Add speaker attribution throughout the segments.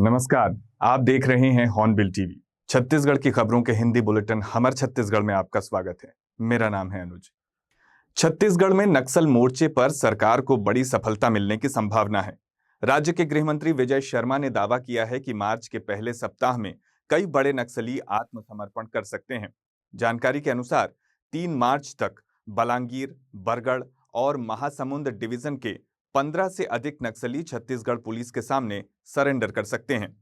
Speaker 1: नमस्कार, आप देख रहे हैं हॉर्नबिल टीवी। छत्तीसगढ़ की खबरों के हिंदी बुलेटिन हमर छत्तीसगढ़ में आपका स्वागत है। मेरा नाम है अनुज। छत्तीसगढ़ में नक्सल मोर्चे पर सरकार को बड़ी सफलता मिलने की संभावना है। राज्य के गृह मंत्री विजय शर्मा ने दावा किया है कि मार्च के पहले सप्ताह में कई बड़े नक्सली आत्मसमर्पण कर सकते हैं। जानकारी के अनुसार 3 मार्च तक बलांगीर, बरगढ़ और महासमुंद डिवीजन के 15 से अधिक नक्सली छत्तीसगढ़ पुलिस के सामने सरेंडर कर सकते हैं।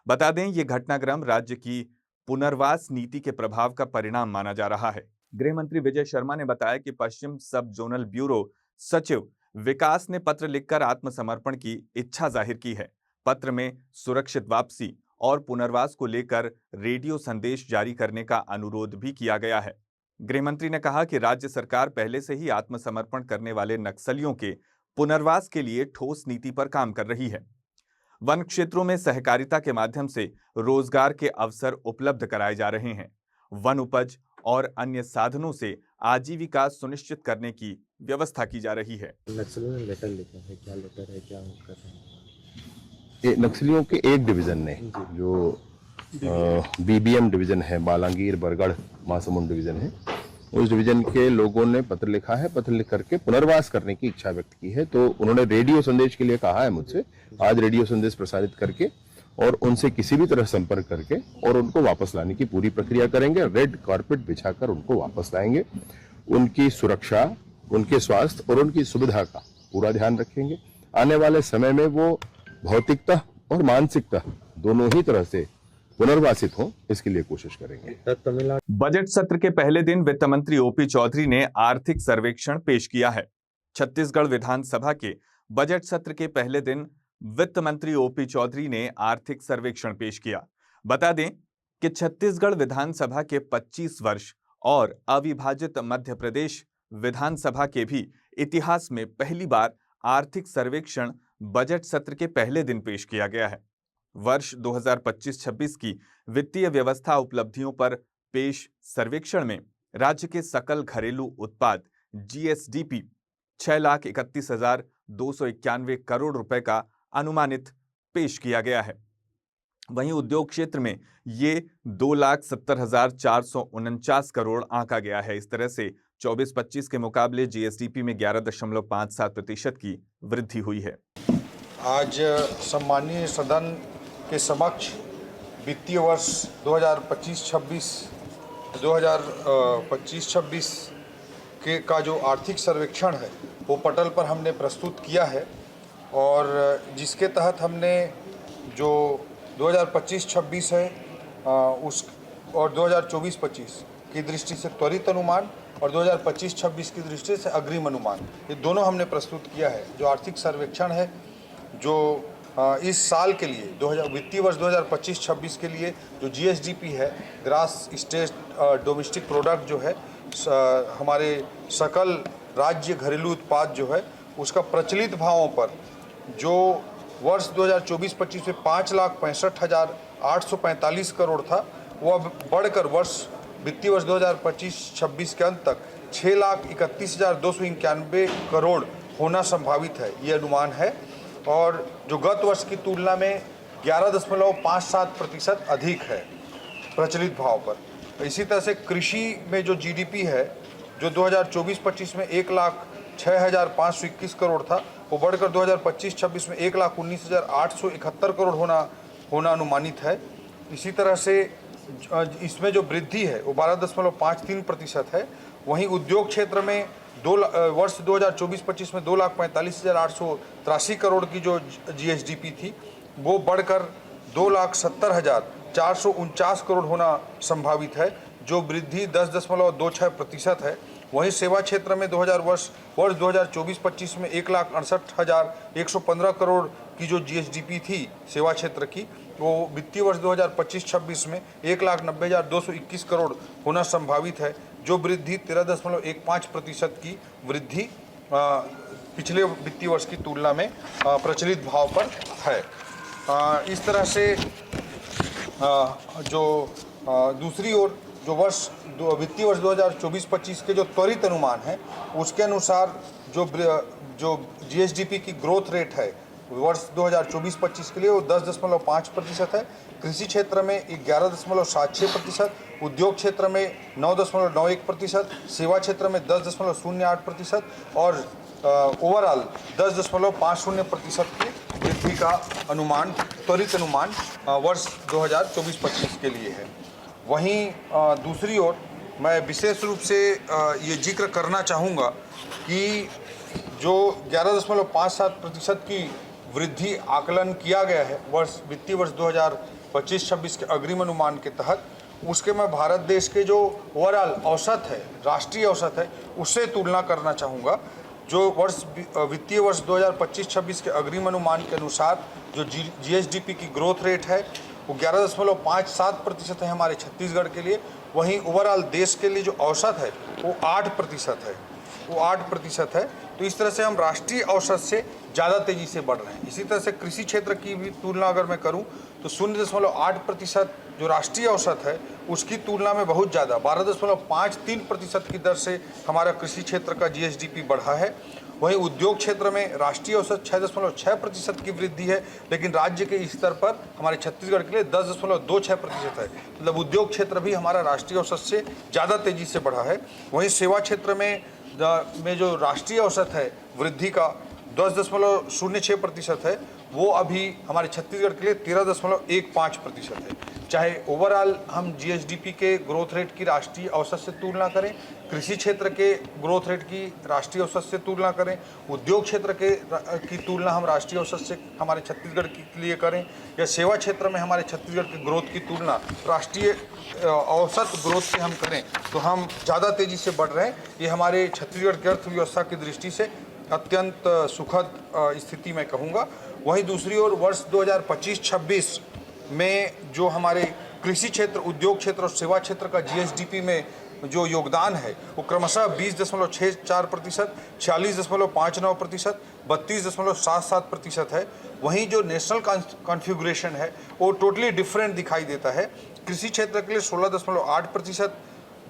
Speaker 1: बता दें, ये घटनाक्रम राज्य की पुनर्वास नीति के प्रभाव का परिणाम माना जा रहा है। गृह मंत्री विजय शर्मा ने बताया कि पश्चिम सब जोनल ब्यूरो सचिव विकास ने पत्र लिखकर आत्मसमर्पण की इच्छा जाहिर की है। पत्र में सुरक्षित वापसी और पुनर्वास को लेकर रेडियो संदेश जारी करने का अनुरोध भी किया गया है। गृह मंत्री ने कहा कि राज्य सरकार पहले से ही आत्मसमर्पण करने वाले नक्सलियों के पुनर्वास के लिए ठोस नीति पर काम कर रही है। वन क्षेत्रों में सहकारिता के माध्यम से रोजगार के अवसर उपलब्ध कराए जा रहे हैं। वन उपज और अन्य साधनों से आजीविका सुनिश्चित करने की व्यवस्था की जा रही है।
Speaker 2: नक्सलियों ने लेटर लिखा है, क्या लेटर है, क्या कर रहे हैं?
Speaker 3: ये नक्सलियों के एक डिवीजन ने जो बीबीएम डिवीजन है, बालांगीर, बरगढ़, महासमुंद डिवीजन है, उस डिवीजन के लोगों ने पत्र लिखा है। पत्र लिख करके पुनर्वास करने की इच्छा व्यक्त की है। तो उन्होंने रेडियो संदेश के लिए कहा है मुझसे। आज रेडियो संदेश प्रसारित करके और उनसे किसी भी तरह संपर्क करके और उनको वापस लाने की पूरी प्रक्रिया करेंगे। रेड कारपेट बिछाकर उनको वापस लाएंगे। उनकी सुरक्षा, उनके स्वास्थ्य और उनकी सुविधा का पूरा ध्यान रखेंगे। आने वाले समय में वो भौतिकता और मानसिकता दोनों ही तरह से पुनर्वासित हो, इसके लिए कोशिश करेंगे।
Speaker 1: बजट सत्र के पहले दिन वित्त मंत्री ओपी चौधरी ने आर्थिक सर्वेक्षण पेश किया है। छत्तीसगढ़ विधानसभा के बजट सत्र के पहले दिन वित्त मंत्री ओपी चौधरी ने आर्थिक सर्वेक्षण पेश किया। बता दें कि छत्तीसगढ़ विधानसभा के 25 वर्ष और अविभाजित मध्य प्रदेश विधानसभा के भी इतिहास में पहली बार आर्थिक सर्वेक्षण बजट सत्र के पहले दिन पेश किया गया है। वर्ष 2025-26 की वित्तीय व्यवस्था उपलब्धियों पर पेश सर्वेक्षण में राज्य के सकल घरेलू उत्पाद जीएसडीपी 6,31,291 करोड़ रुपए का अनुमानित पेश किया गया है। वहीं उद्योग क्षेत्र में ये 2,70,449 करोड़ आंका गया है। इस तरह से 24-25 के मुकाबले जीएसडीपी में 11.57% की वृद्धि हुई है।
Speaker 4: आज सम्मानीय सदन के समक्ष वित्तीय वर्ष 2025-26 के का जो आर्थिक सर्वेक्षण है वो पटल पर हमने प्रस्तुत किया है और जिसके तहत हमने जो 2025-26 है उस और 2024-25 की दृष्टि से त्वरित अनुमान और 2025-26 की दृष्टि से अग्रिम अनुमान, ये दोनों हमने प्रस्तुत किया है। जो आर्थिक सर्वेक्षण है जो इस साल के लिए वित्तीय वर्ष 2025-26 के लिए जो जीएसडीपी है, ग्रास स्टेट डोमेस्टिक प्रोडक्ट जो है, हमारे सकल राज्य घरेलू उत्पाद जो है, उसका प्रचलित भावों पर जो वर्ष 2024-25 में 5,65,845 करोड़ था, वो अब बढ़कर वर्ष वित्तीय वर्ष 2025-26 के अंत तक 6,31,291 करोड़ होना संभावित है, ये अनुमान है। और जो गत वर्ष की तुलना में 11.57% अधिक है प्रचलित भाव पर। इसी तरह से कृषि में जो जीडीपी है, जो 2024-25 में 1,06,521 करोड़ था, वो बढ़कर 2025-26 में 1,19,871 करोड़ होना अनुमानित है। इसी तरह से इसमें जो वृद्धि है वो 12.53% है। वहीं उद्योग क्षेत्र में वर्ष 2024-25 में 2,45,883 करोड़ की जो जीएसडीपी थी, वो बढ़कर 2,70,449 करोड़ होना संभावित है, जो वृद्धि 10.26% है। वहीं सेवा क्षेत्र में वर्ष 2024-25 में 1,68,115 करोड़ की जो जीएसडीपी थी सेवा क्षेत्र की, वो वित्तीय वर्ष 2025-26 में 1,90,221 करोड़ होना संभावित है, जो वृद्धि 13.15% की वृद्धि पिछले वित्तीय वर्ष की तुलना में प्रचलित भाव पर है। इस तरह से दूसरी ओर जो वित्तीय वर्ष 2024-25 के जो त्वरित अनुमान है, उसके अनुसार जो जीएसडीपी की ग्रोथ रेट है वर्ष 2024-25 के लिए वो 10.5% है। कृषि क्षेत्र में 11.76%, उद्योग क्षेत्र में 9.91%, सेवा क्षेत्र में 10.08% और ओवरऑल 10.50% की वृद्धि का अनुमान, त्वरित अनुमान वर्ष 2024-25 के लिए है। वहीं दूसरी ओर मैं विशेष रूप से ये जिक्र करना चाहूँगा कि जो 11.57% की वृद्धि आकलन किया गया है वित्तीय वर्ष 2025-26 के अग्रिम अनुमान के तहत, उसके मैं भारत देश के जो ओवरऑल औसत है, राष्ट्रीय औसत है, उससे तुलना करना चाहूँगा। जो वित्तीय वर्ष 2025-26 के अग्रिम अनुमान के अनुसार जो GSDP की ग्रोथ रेट है वो 11.57% है हमारे छत्तीसगढ़ के लिए। वहीं ओवरऑल देश के लिए जो औसत है वो 8% है, वो 8% है। तो इस तरह से हम राष्ट्रीय औसत से ज़्यादा तेज़ी से बढ़ रहे हैं। इसी तरह से कृषि क्षेत्र की भी तुलना अगर मैं करूं तो 0.8% जो राष्ट्रीय औसत है उसकी तुलना में बहुत ज़्यादा 12.53% की दर से हमारा कृषि क्षेत्र का GSDP बढ़ा है। वहीं उद्योग क्षेत्र में राष्ट्रीय औसत 6.6% की वृद्धि है, लेकिन राज्य के स्तर पर हमारे छत्तीसगढ़ के लिए 10.26% है। मतलब उद्योग क्षेत्र भी हमारा राष्ट्रीय औसत से ज़्यादा तेज़ी से बढ़ा है। वहीं सेवा क्षेत्र में जो राष्ट्रीय औसत है वृद्धि का 10.06% है, वो अभी हमारे छत्तीसगढ़ के लिए 13.15% है। चाहे ओवरऑल हम GSDP के ग्रोथ रेट की राष्ट्रीय औसत से तुलना करें, कृषि क्षेत्र के ग्रोथ रेट की राष्ट्रीय औसत से तुलना करें, उद्योग क्षेत्र की तुलना हम राष्ट्रीय औसत से हमारे छत्तीसगढ़ के लिए करें, या सेवा क्षेत्र में हमारे छत्तीसगढ़ की ग्रोथ की तुलना राष्ट्रीय औसत ग्रोथ से हम करें, तो हम ज़्यादा तेज़ी से बढ़ रहे हैं। ये हमारे छत्तीसगढ़ की अर्थव्यवस्था की दृष्टि से अत्यंत सुखद स्थिति मैं कहूँगा। वहीं दूसरी ओर वर्ष 2025-26 में जो हमारे कृषि क्षेत्र, उद्योग क्षेत्र और सेवा क्षेत्र का GSDP में जो योगदान है वो क्रमशः 20.64%, 46.59%, 32.77% है। वहीं जो नेशनल कॉन्फ़िगरेशन है वो टोटली डिफरेंट दिखाई देता है। कृषि क्षेत्र के लिए 16.8%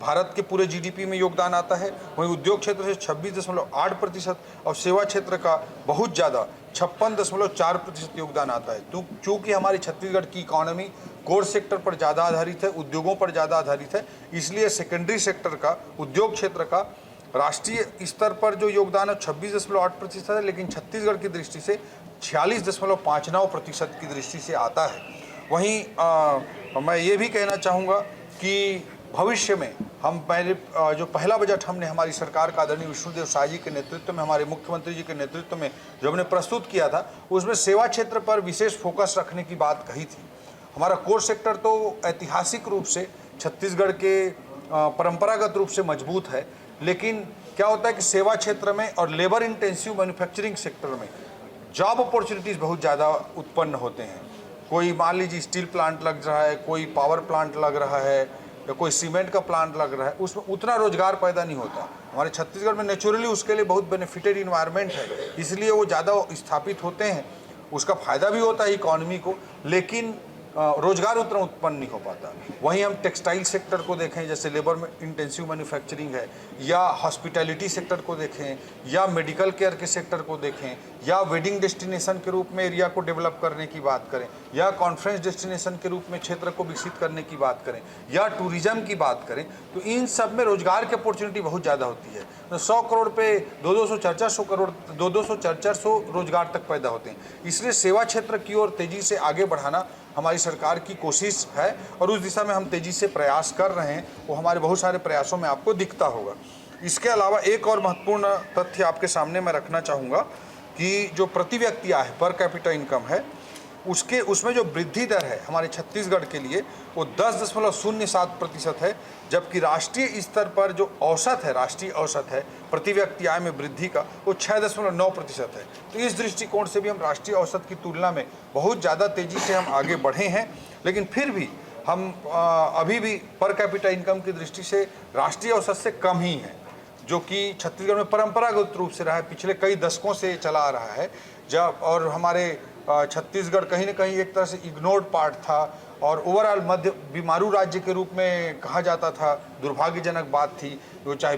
Speaker 4: भारत के पूरे GDP में योगदान आता है। वहीं उद्योग क्षेत्र से 26.8% और सेवा क्षेत्र का बहुत ज़्यादा 56.4% योगदान आता है। तो चूँकि हमारी छत्तीसगढ़ की इकॉनमी कोर सेक्टर पर ज़्यादा आधारित है, उद्योगों पर ज़्यादा आधारित है, इसलिए सेकेंडरी सेक्टर का, उद्योग क्षेत्र का राष्ट्रीय स्तर पर जो योगदान है 26.8% है, लेकिन छत्तीसगढ़ की दृष्टि से 46.59% की दृष्टि से आता है। वहीं मैं ये भी कहना चाहूँगा कि भविष्य में हम जो पहला बजट हमने हमारी सरकार का आदरणीय विष्णुदेव साय जी के नेतृत्व में, हमारे मुख्यमंत्री जी के नेतृत्व में जो हमने प्रस्तुत किया था, उसमें सेवा क्षेत्र पर विशेष फोकस रखने की बात कही थी। हमारा कोर सेक्टर तो ऐतिहासिक रूप से छत्तीसगढ़ के परंपरागत रूप से मजबूत है, लेकिन क्या होता है कि सेवा क्षेत्र में और लेबर इंटेंसिव मैन्युफैक्चरिंग सेक्टर में जॉब अपॉर्चुनिटीज़ बहुत ज़्यादा उत्पन्न होते हैं। कोई मान लीजिए स्टील प्लांट लग रहा है, कोई पावर प्लांट लग रहा है, या कोई सीमेंट का प्लांट लग रहा है, उसमें उतना रोजगार पैदा नहीं होता। हमारे छत्तीसगढ़ में नेचुरली उसके लिए बहुत बेनिफिटेड इन्वायरमेंट है, इसलिए वो ज़्यादा स्थापित होते हैं, उसका फ़ायदा भी होता है इकॉनमी को, लेकिन रोजगार उतना उत्पन्न नहीं हो पाता। वहीं हम टेक्सटाइल सेक्टर को देखें, जैसे लेबर में इंटेंसिव मैन्युफैक्चरिंग है, या हॉस्पिटैलिटी सेक्टर को देखें, या मेडिकल केयर के सेक्टर को देखें, या वेडिंग डेस्टिनेशन के रूप में एरिया को डेवलप करने की बात करें, या कॉन्फ्रेंस डेस्टिनेशन के रूप में क्षेत्र को विकसित करने की बात करें, या टूरिज्म की बात करें, तो इन सब में रोजगार की अपॉर्चुनिटी बहुत ज़्यादा होती है। तो 100 करोड़ पे 200-400 करोड़, 200-400 रोजगार तक पैदा होते हैं। इसलिए सेवा क्षेत्र की ओर तेज़ी से आगे बढ़ाना हमारी सरकार की कोशिश है और उस दिशा में हम तेज़ी से प्रयास कर रहे हैं। वो हमारे बहुत सारे प्रयासों में आपको दिखता होगा। इसके अलावा एक और महत्वपूर्ण तथ्य आपके सामने मैं रखना चाहूँगा कि जो प्रति व्यक्ति आय पर कैपिटा इनकम है, उसमें जो वृद्धि दर है हमारे छत्तीसगढ़ के लिए वो 10.07% है, जबकि राष्ट्रीय स्तर पर जो औसत है, राष्ट्रीय औसत है प्रति व्यक्ति आय में वृद्धि का, वो 6.9% है। तो इस दृष्टिकोण से भी हम राष्ट्रीय औसत की तुलना में बहुत ज़्यादा तेज़ी से हम आगे बढ़े हैं, लेकिन फिर भी हम अभी भी पर कैपिटा इनकम की दृष्टि से राष्ट्रीय औसत से कम ही हैं, जो कि छत्तीसगढ़ में परंपरागत रूप से रहा है, पिछले कई दशकों से चला आ रहा है। और हमारे छत्तीसगढ़ कहीं ना कहीं एक तरह से इग्नोर्ड पार्ट था और ओवरऑल मध्य बीमारू राज्य के रूप में कहा जाता था। दुर्भाग्यजनक बात थी। वो चाहे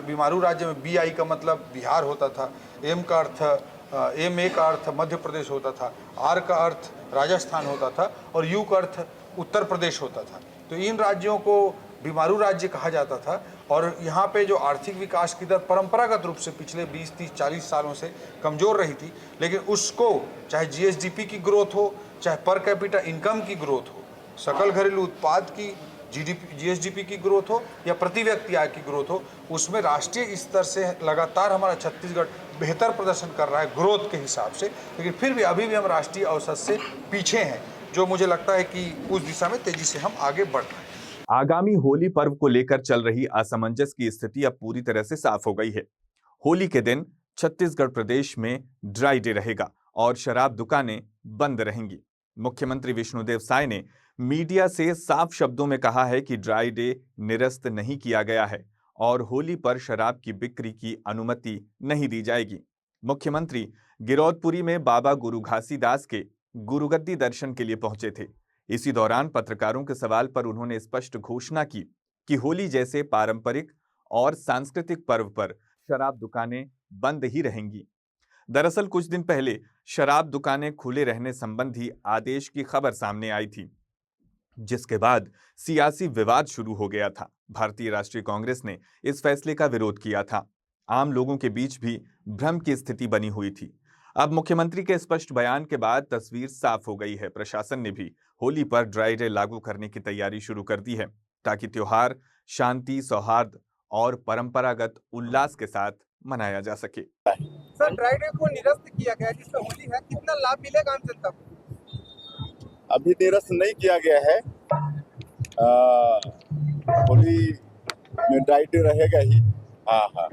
Speaker 4: बीमारू राज्य में BI का मतलब बिहार होता था, M का अर्थ एम ए का अर्थ मध्य प्रदेश होता था, आर का अर्थ राजस्थान होता था और यू का अर्थ उत्तर प्रदेश होता था। तो इन राज्यों को बीमारू राज्य कहा जाता था और यहाँ पे जो आर्थिक विकास की दर परंपरागत रूप से पिछले 20, 30, 40 सालों से कमज़ोर रही थी, लेकिन उसको चाहे जीएसडीपी की ग्रोथ हो, चाहे पर कैपिटा इनकम की ग्रोथ हो, सकल घरेलू उत्पाद की जीएसडीपी की ग्रोथ हो या प्रति व्यक्ति आय की ग्रोथ हो, उसमें राष्ट्रीय स्तर से लगातार हमारा छत्तीसगढ़ बेहतर प्रदर्शन कर रहा है ग्रोथ के हिसाब से। लेकिन फिर भी अभी भी हम राष्ट्रीय औसत से पीछे हैं, जो मुझे लगता है कि उस दिशा में तेजी से हम आगे बढ़ रहे हैं।
Speaker 1: आगामी होली पर्व को लेकर चल रही असमंजस की स्थिति अब पूरी तरह से साफ हो गई है। होली के दिन छत्तीसगढ़ प्रदेश में ड्राई डे रहेगा और शराब दुकानें बंद रहेंगी। मुख्यमंत्री विष्णुदेव साय ने मीडिया से साफ शब्दों में कहा है कि ड्राई डे निरस्त नहीं किया गया है और होली पर शराब की बिक्री की अनुमति नहीं दी जाएगी। मुख्यमंत्री गिरौदपुरी में बाबा गुरु घासीदास के गुरुगद्दी दर्शन के लिए पहुंचे थे। इसी दौरान पत्रकारों के सवाल पर उन्होंने स्पष्ट घोषणा की कि होली जैसे पारंपरिक और सांस्कृतिक पर्व पर शराब दुकानें बंद ही रहेंगी। दरअसल कुछ दिन पहले शराब दुकानें खुले रहने संबंधी आदेश की खबर सामने आई थी, जिसके बाद सियासी विवाद शुरू हो गया था। भारतीय राष्ट्रीय कांग्रेस ने इस फैसले का विरोध किया था। आम लोगों के बीच भी भ्रम की स्थिति बनी हुई थी। अब मुख्यमंत्री के स्पष्ट बयान के बाद तस्वीर साफ हो गई है। प्रशासन ने भी होली पर ड्राई डे लागू करने की तैयारी शुरू कर दी है ताकि त्योहार शांति, सौहार्द और परंपरागत उल्लास के साथ मनाया जा सके।
Speaker 5: सर, ड्राई डे को निरस्त किया गया जिसमें होली है, कितना लाभ मिलेगा आम जनता को?
Speaker 6: अभी निरस्त नहीं किया गया है। होली में ड्राई डे रहेगा ही। हाँ,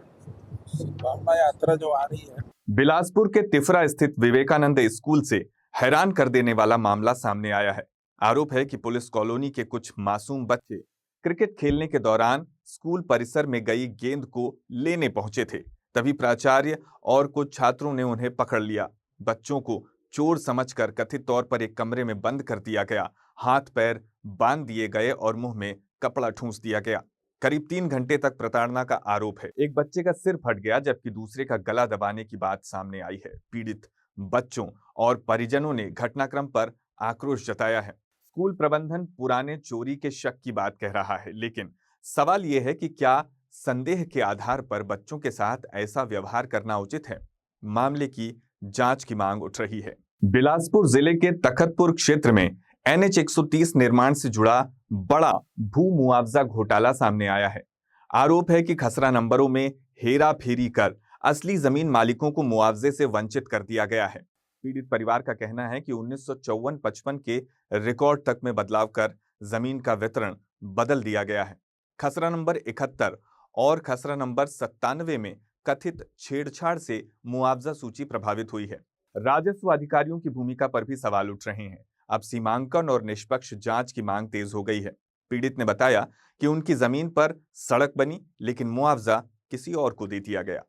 Speaker 5: यात्रा जो आ रही है,
Speaker 1: बिलासपुर के तिफरा स्थित विवेकानंद स्कूल से हैरान कर देने वाला मामला सामने आया है। आरोप है कि पुलिस कॉलोनी के कुछ मासूम बच्चे क्रिकेट खेलने के दौरान स्कूल परिसर में गई गेंद को लेने पहुंचे थे। तभी प्राचार्य और कुछ छात्रों ने उन्हें पकड़ लिया। बच्चों को चोर समझकर कथित तौर पर एक कमरे में बंद कर दिया गया, हाथ पैर बांध दिए गए और मुंह में कपड़ा ठूंस दिया गया। करीब 3 घंटे तक प्रताड़ना का आरोप है। एक बच्चे का सिर फट गया जबकि दूसरे का गला दबाने की बात सामने आई है। पीड़ित बच्चों और परिजनों ने घटनाक्रम पर आक्रोश जताया है। स्कूल प्रबंधन पुराने चोरी के शक की बात कह रहा है, लेकिन सवाल यह है कि क्या संदेह के आधार पर बच्चों के साथ ऐसा व्यवहार करना उचित है? मामले की जांच की मांग उठ रही है। बिलासपुर जिले के तखतपुर क्षेत्र में NH 130 निर्माण से जुड़ा बड़ा भू मुआवजा घोटाला सामने आया है। आरोप है कि खसरा नंबरों में हेरा फेरी कर असली जमीन मालिकों को मुआवजे से वंचित कर दिया गया है। पीड़ित परिवार का कहना है कि 1954-55 के रिकॉर्ड तक में बदलाव कर जमीन का वितरण बदल दिया गया है। खसरा नंबर 71 और खसरा नंबर 97 में कथित छेड़छाड़ से मुआवजा सूची प्रभावित हुई है। राजस्व अधिकारियों की भूमिका पर भी सवाल उठ रहे हैं। अब सीमांकन और निष्पक्ष जांच की मांग तेज हो गई है। पीड़ित ने बताया कि उनकी जमीन पर सड़क बनी, लेकिन मुआवजा किसी और को दे दिया गया।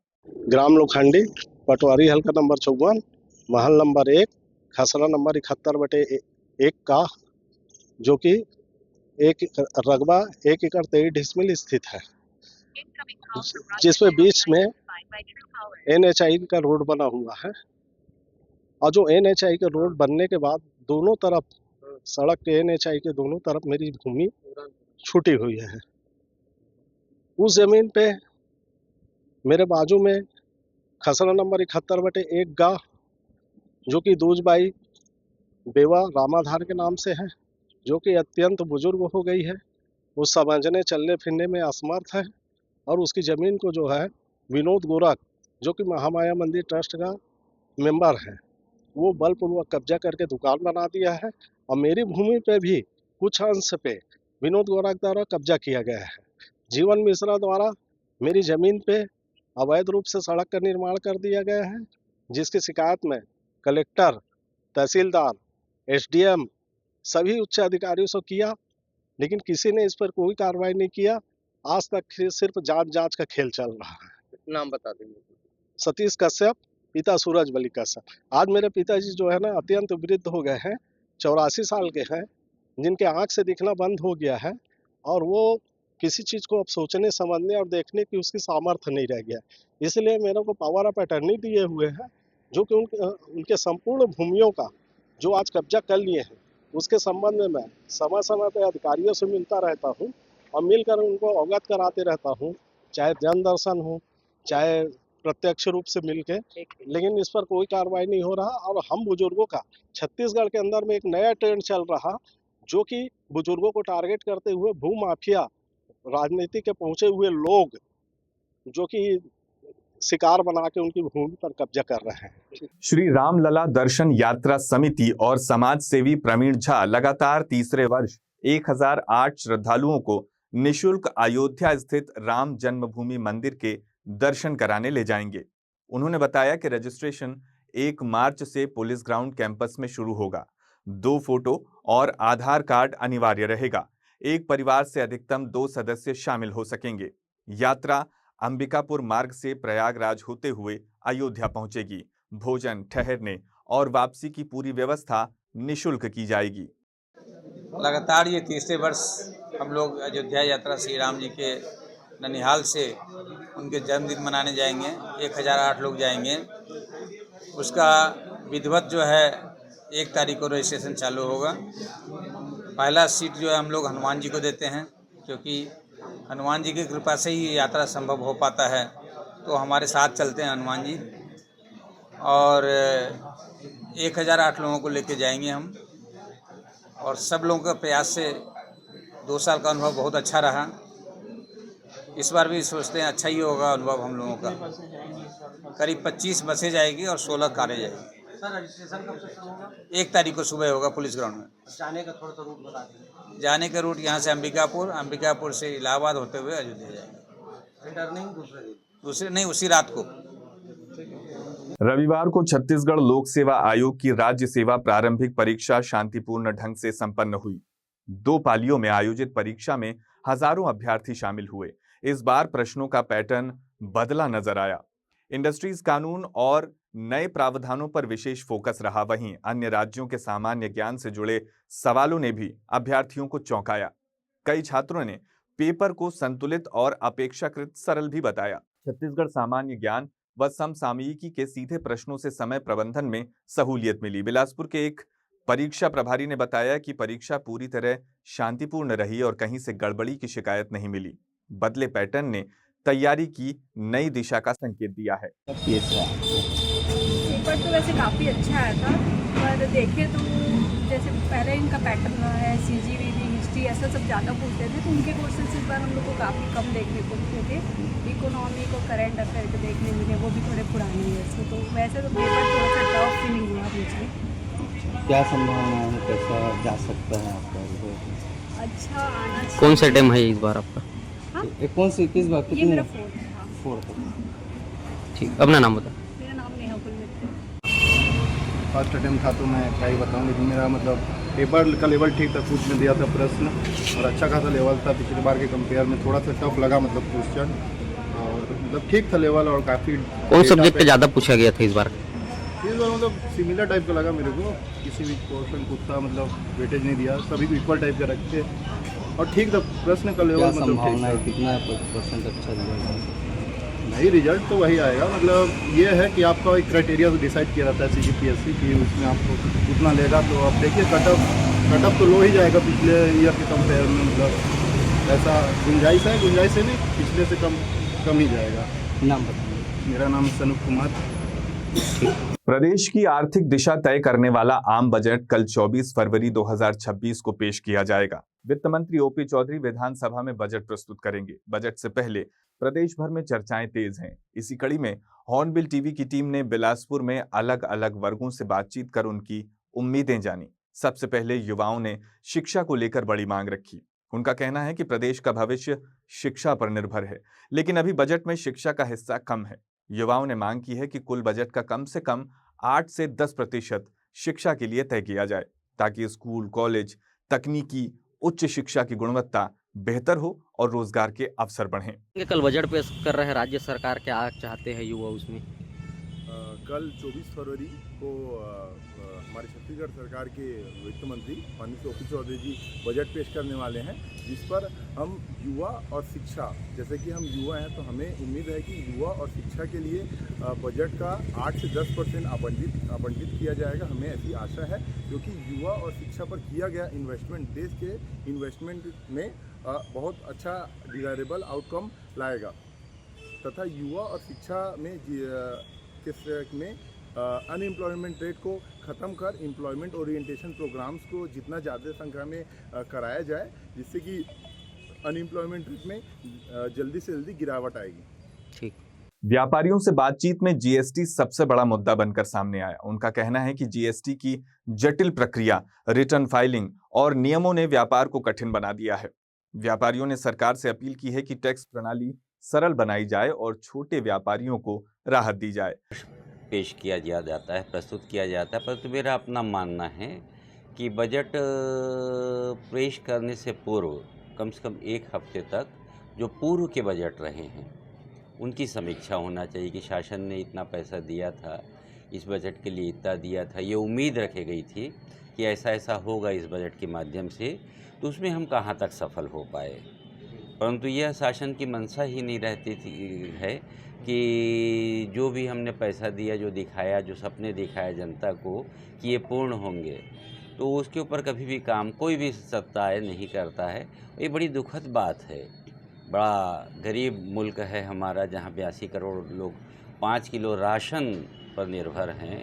Speaker 7: ग्राम लोखंडी, पटवारी हल्का नंबर 54, महल नंबर 1, खसरा नंबर 71/1 का, जो कि एक रकबा 1 एकड़ 23 डिसमिल स्थित है, जिसमें बीच में NHI का रोड बना हुआ है। और जो NHI का रोड बनने के बाद दोनों तरफ सड़क के NHI के दोनों तरफ मेरी भूमि छूटी हुई है। उस जमीन पे मेरे बाजू में खसरा नंबर 71/1 गांव, जो कि दूजबाई बेवा रामाधार के नाम से है, जो कि अत्यंत बुजुर्ग हो गई है, वो समझने चलने फिरने में असमर्थ है, और उसकी ज़मीन को जो है विनोद गोरख, जो कि महामाया मंदिर ट्रस्ट का मेंबर है, वो बलपूर्वक कब्जा करके दुकान बना दिया है। और मेरी भूमि पे भी कुछ अंश पे विनोद गोरख द्वारा कब्जा किया गया है। जीवन मिश्रा द्वारा मेरी ज़मीन पे अवैध रूप से सड़क का निर्माण कर दिया गया है, जिसकी शिकायत में कलेक्टर, तहसीलदार, SDM सभी उच्च अधिकारियों से किया, लेकिन किसी ने इस पर कोई कार्रवाई नहीं किया। आज तक सिर्फ जांच का खेल चल रहा है।
Speaker 2: नाम बता देंगे?
Speaker 7: सतीश कश्यप, पिता सूरज बली कश्यप। आज मेरे पिताजी जो है ना अत्यंत वृद्ध हो गए हैं, 84 साल के हैं, जिनके आंख से दिखना बंद हो गया है, और वो किसी चीज़ को अब सोचने, समझने और देखने की उसकी सामर्थ्य नहीं रह गया। इसलिए मेरे को पावर ऑफ अटर्नी दिए हुए हैं जो कि उनके संपूर्ण भूमियों का जो आज कब्जा कर लिए हैं, उसके संबंध में मैं समय समय पर अधिकारियों से मिलता रहता हूं और मिलकर उनको अवगत कराते रहता हूं, चाहे जन दर्शन हो, चाहे प्रत्यक्ष रूप से मिलके, लेकिन इस पर कोई कार्रवाई नहीं हो रहा। और हम बुजुर्गों का छत्तीसगढ़ के अंदर में एक नया ट्रेंड चल रहा, जो कि बुजुर्गों को टारगेट करते हुए भूमाफिया, राजनीति के पहुंचे हुए लोग जो कि शिकार बना के उनकी भूमि पर कब्जा कर रहे हैं।
Speaker 1: श्री रामलला दर्शन यात्रा समिति और समाज सेवी प्रवीण झा लगातार तीसरे वर्ष 1008 श्रद्धालुओं को निशुल्क अयोध्या स्थित राम जन्मभूमि मंदिर के दर्शन कराने ले जाएंगे। उन्होंने बताया कि रजिस्ट्रेशन 1 मार्च से पुलिस ग्राउंड कैंपस में शुरू होगा। 2 फोटो और आधार कार्ड अनिवार्य रहेगा। एक परिवार से अधिकतम 2 सदस्य शामिल हो सकेंगे। यात्रा अंबिकापुर मार्ग से प्रयागराज होते हुए अयोध्या पहुंचेगी। भोजन, ठहरने और वापसी की पूरी व्यवस्था निशुल्क की जाएगी।
Speaker 8: लगातार ये तीसरे वर्ष हम लोग अयोध्या यात्रा श्री राम जी के ननिहाल से उनके जन्मदिन मनाने जाएंगे। 1008 लोग जाएंगे। उसका विधिवत जो है 1 तारीख को रजिस्ट्रेशन चालू होगा। पहला सीट जो है हम लोग हनुमान जी को देते हैं, क्योंकि हनुमान जी की कृपा से ही यात्रा संभव हो पाता है। तो हमारे साथ चलते हैं हनुमान जी, और 1008 लोगों को लेके जाएंगे हम। और सब लोगों के प्रयास से 2 साल का अनुभव बहुत अच्छा रहा। इस बार भी सोचते हैं अच्छा ही होगा अनुभव हम लोगों का। करीब 25 बसें जाएगी और 16 कारें जाएगी।
Speaker 5: सर रजिस्ट्रेशन कब से शुरू होगा?
Speaker 8: 1 तारीख को सुबह होगा पुलिस ग्राउंड में।
Speaker 5: जाने का थोड़ा सा रूट बता दीजिए।
Speaker 8: जाने का रूट यहाँ से अंबिकापुर से इलाहाबाद होते हुए अयोध्या जाएंगे।
Speaker 5: रिटर्निंग दूसरे
Speaker 8: नहीं, उसी रात को।
Speaker 1: रविवार को छत्तीसगढ़ लोक सेवा आयोग की राज्य सेवा प्रारंभिक परीक्षा शांतिपूर्ण ढंग से संपन्न हुई। 2 पालियों में आयोजित परीक्षा में हजारों अभ्यर्थी शामिल हुए। इस बार प्रश्नों का पैटर्न बदला नजर आया। इंडस्ट्रीज कानून और नए प्रावधानों पर विशेष फोकस रहा। वहीं अन्य राज्यों के सामान्य ज्ञान से जुड़े सवालों ने भी अभ्यर्थियों को चौंकाया। कई छात्रों ने पेपर को संतुलित और अपेक्षाकृत सरल भी बताया। छत्तीसगढ़ सामान्य ज्ञान व समसामयिकी के सीधे प्रश्नों से समय प्रबंधन में सहूलियत मिली। बिलासपुर के एक परीक्षा प्रभारी ने बताया कि परीक्षा पूरी तरह शांतिपूर्ण रही और कहीं से गड़बड़ी की शिकायत नहीं मिली। बदले पैटर्न ने तैयारी की नई दिशा का संकेत दिया है।
Speaker 9: पेपर तो वैसे काफ़ी अच्छा आया था, पर देखे तो जैसे पहले इनका पैटर्न है CGVB हिस्ट्री ऐसा सब ज़्यादा पूछते थे, तो उनके क्वेश्चन इस बार हम लोग को काफ़ी कम देखने को मिले थे। इकोनॉमी को करंट अफेयर के देखने मिले, वो भी थोड़े पुराने हैं इसमें। तो वैसे तो पेपर थोड़ा सा टफ फीलिंग हुआ मुझे।
Speaker 2: क्या संभावना है, कैसा जा सकता है आपका?
Speaker 9: अच्छा आना चाहिए।
Speaker 10: कौन सा टाइम है इस बार आपका?
Speaker 9: हाँ?
Speaker 2: कौन सी किस बात
Speaker 9: ये मेरा 4th।
Speaker 10: ठीक, अपना नाम बता।
Speaker 9: मेरा नाम नेहा कुलमित्र।
Speaker 6: फर्स्ट अटेम्प्ट था तो मैं क्या ही बताऊँ, लेकिन मेरा मतलब पेपर का लेवल ठीक था। कुछ में दिया था प्रश्न और अच्छा खासा लेवल था। पिछली बार के कंपेयर में थोड़ा सा टफ लगा, मतलब क्वेश्चन, और मतलब ठीक था लेवल। और काफ़ी
Speaker 10: कौन सब्जेक्ट पे ज़्यादा पूछा गया था इस बार?
Speaker 6: इस बार मतलब सिमिलर टाइप का लगा मेरे को। किसी भी क्वेश्चन को उतना मतलब वेटेज नहीं दिया, सभी को इक्वल टाइप का रखे और ठीक था। प्रश्न का लेवल मतलब
Speaker 2: संभावना है, कितना परसेंट अच्छा रिजल्ट?
Speaker 6: नहीं, रिजल्ट तो वही आएगा। मतलब ये है कि आपका एक क्राइटेरिया से डिसाइड किया जाता है CGPSC की, उसमें आपको उतना लेगा। तो आप देखिए कटअप तो लो ही जाएगा पिछले ईयर के कंपेयर में। मतलब ऐसा गुंजाइश है नहीं, पिछले से कम ही जाएगा।
Speaker 2: नाम बताइए।
Speaker 6: मेरा नाम सनूप कुमार।
Speaker 1: प्रदेश की आर्थिक दिशा तय करने वाला आम बजट कल 24 फरवरी 2026 को पेश किया जाएगा। वित्त मंत्री OP चौधरी विधानसभा में बजट प्रस्तुत करेंगे। बजट से पहले प्रदेश भर में चर्चाएं तेज हैं। इसी कड़ी में हॉर्नबिल टीवी की टीम ने बिलासपुर में अलग अलग वर्गों से बातचीत कर उनकी उम्मीदें जानी। सबसे पहले युवाओं ने शिक्षा को लेकर बड़ी मांग रखी। उनका कहना है कि प्रदेश का भविष्य शिक्षा पर निर्भर है, लेकिन अभी बजट में शिक्षा का हिस्सा कम है। युवाओं ने मांग की है कि कुल बजट का कम से कम 8 से 10% शिक्षा के लिए तय किया जाए, ताकि स्कूल, कॉलेज, तकनीकी, उच्च शिक्षा की गुणवत्ता बेहतर हो और रोजगार के अवसर बढ़ें।
Speaker 10: कल बजट पेश कर रहे हैं राज्य सरकार, क्या चाहते हैं युवा उसमें?
Speaker 6: कल 24 फरवरी को हमारे छत्तीसगढ़ सरकार के वित्त मंत्री माननीय ओपी चौधरी जी बजट पेश करने वाले हैं, जिस पर हम युवा और शिक्षा, जैसे कि हम युवा हैं तो हमें उम्मीद है कि युवा और शिक्षा के लिए बजट का 8 से 10% आवंटित किया जाएगा। हमें ऐसी आशा है, क्योंकि युवा और शिक्षा पर किया गया इन्वेस्टमेंट देश के इन्वेस्टमेंट में बहुत अच्छा डिजायरेबल आउटकम लाएगा तथा युवा और शिक्षा में अनएम्प्लॉयमेंट रेट को ख़त्म कर एम्प्लॉयमेंट ओरिएंटेशन प्रोग्राम्स को जितना ज़्यादा संख्या में कराया जाए, जिससे कि अनएम्प्लॉयमेंट रेट में जल्दी से जल्दी गिरावट आएगी।
Speaker 10: ठीक।
Speaker 1: व्यापारियों से बातचीत में जीएसटी सबसे बड़ा मुद्दा बनकर सामने आया। उनका कहना है कि जीएसटी की जटिल प्रक्रिया, रिटर्न फाइलिंग और नियमों ने व्यापार को कठिन बना दिया है। व्यापारियों ने सरकार से अपील की है कि टैक्स प्रणाली सरल बनाई जाए और छोटे व्यापारियों को राहत दी जाए।
Speaker 11: पेश किया जाता है, प्रस्तुत किया जाता है, परंतु मेरा अपना मानना है कि बजट पेश करने से पूर्व कम से कम 1 हफ्ते तक जो पूर्व के बजट रहे हैं उनकी समीक्षा होना चाहिए कि शासन ने इतना पैसा दिया था, इस बजट के लिए इतना दिया था, ये उम्मीद रखी गई थी कि ऐसा ऐसा होगा इस बजट के माध्यम से, तो उसमें हम कहाँ तक सफल हो पाए। परंतु यह शासन की मंशा ही नहीं रहती थी है कि जो भी हमने पैसा दिया, जो दिखाया, जो सपने दिखाया जनता को कि ये पूर्ण होंगे, तो उसके ऊपर कभी भी काम कोई भी सत्ता नहीं करता है। ये बड़ी दुखद बात है। बड़ा गरीब मुल्क है हमारा, जहाँ 82 करोड़ लोग 5 किलो राशन पर निर्भर हैं।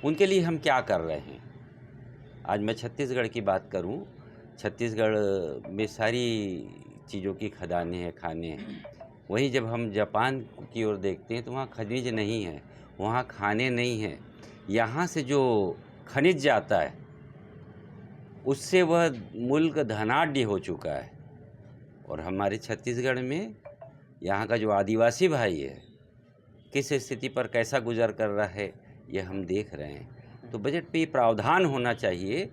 Speaker 11: उनके लिए हम क्या कर रहे हैं? आज मैं छत्तीसगढ़ की बात करूं, छत्तीसगढ़ में सारी चीज़ों की खदानें हैं, खाने हैं। वहीं जब हम जापान की ओर देखते हैं तो वहाँ खनिज नहीं है, वहाँ खाने नहीं हैं। यहाँ से जो खनिज जाता है उससे वह मुल्क धनाढ्य हो चुका है। और हमारे छत्तीसगढ़ में यहाँ का जो आदिवासी भाई है किस स्थिति पर कैसा गुजर कर रहा है, ये हम देख रहे हैं। तो बजट पे प्रावधान होना चाहिए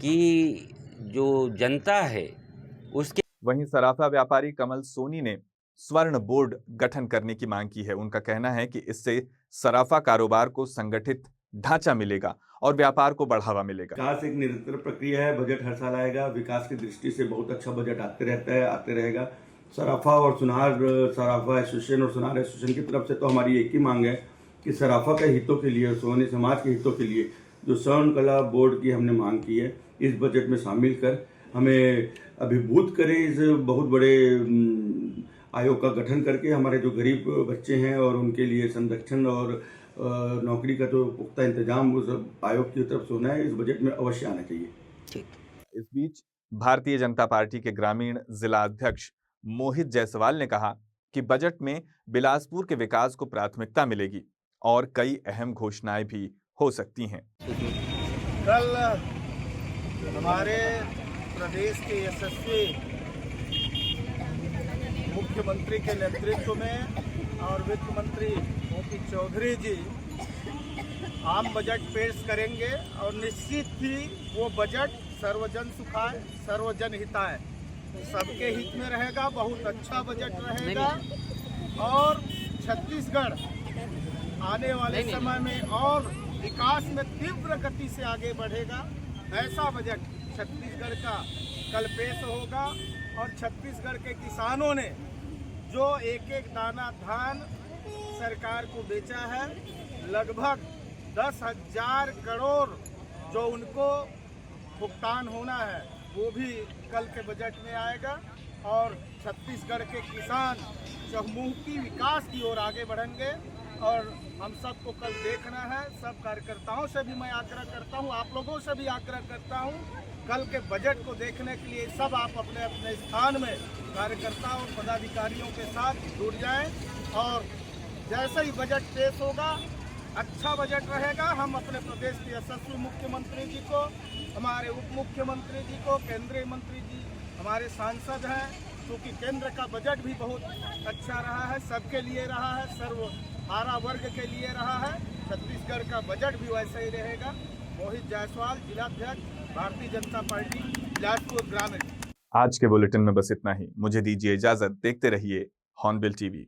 Speaker 11: कि जो जनता है उसके।
Speaker 1: वहीं सराफा व्यापारी कमल सोनी ने स्वर्ण बोर्ड गठन करने की मांग की है। उनका कहना है कि इससे सराफा कारोबार को संगठित ढांचा मिलेगा और व्यापार को बढ़ावा मिलेगा।
Speaker 6: विकास एक निरंतर प्रक्रिया है, बजट हर साल आएगा। विकास की दृष्टि से बहुत अच्छा बजट आते रहता है, आते रहेगा। सराफा और सुनार, सराफा एसोसिएशन और सुनार एसोसिएशन की तरफ से तो हमारी एक ही मांग है कि सराफा के हितों के लिए, सोनी समाज के हितों के लिए जो स्वर्ण कला बोर्ड की हमने मांग की है, इस बजट में शामिल कर हमें अभिभूत करें। इस बहुत बड़े आयोग का गठन करके हमारे जो गरीब बच्चे हैं और उनके लिए संरक्षण और नौकरी का जो पुख्ता इंतजाम उस आयोग की तरफ से होना है, इस बजट में अवश्य आना चाहिए।
Speaker 1: इस बीच भारतीय जनता पार्टी के ग्रामीण जिला अध्यक्ष मोहित जायसवाल ने कहा कि बजट में बिलासपुर के विकास को प्राथमिकता मिलेगी और कई अहम घोषणाएं भी हो सकती हैं।
Speaker 5: कल हमारे प्रदेश के यशस्वी मुख्यमंत्री के नेतृत्व में और वित्त मंत्री ओपी चौधरी जी आम बजट पेश करेंगे और निश्चित ही वो बजट सर्वजन सुखाय, सर्वजन हिताय, सबके हित में रहेगा। बहुत अच्छा बजट रहेगा और छत्तीसगढ़ आने वाले समय में और विकास में तीव्र गति से आगे बढ़ेगा। ऐसा बजट छत्तीसगढ़ का कल पेश होगा और छत्तीसगढ़ के किसानों ने जो एक एक दाना धान सरकार को बेचा है, लगभग 10,000 करोड़ जो उनको भुगतान होना है, वो भी कल के बजट में आएगा और छत्तीसगढ़ के किसान चहुमुखी विकास की ओर आगे बढ़ेंगे। और हम सबको कल देखना है। सब कार्यकर्ताओं से भी मैं आग्रह करता हूं, आप लोगों से भी आग्रह करता हूं, कल के बजट को देखने के लिए सब आप अपने अपने स्थान में कार्यकर्ता और पदाधिकारियों के साथ जुड़ जाएं और जैसे ही बजट पेश होगा, अच्छा बजट रहेगा। हम अपने प्रदेश के यशस्वी मुख्यमंत्री जी को, हमारे उप मुख्यमंत्री जी को, केंद्रीय मंत्री जी, हमारे सांसद हैं, क्योंकि केंद्र का बजट भी बहुत अच्छा रहा है, सबके लिए रहा है, सर्व आरा वर्ग के लिए रहा है। छत्तीसगढ़ का बजट भी वैसे ही रहेगा। मोहित जायसवाल, जिलाध्यक्ष, भारतीय जनता पार्टी, बिलासपुर ग्रामीण।
Speaker 1: आज के बुलेटिन में बस इतना ही। मुझे दीजिए इजाजत। देखते रहिए हॉर्नबिल टीवी।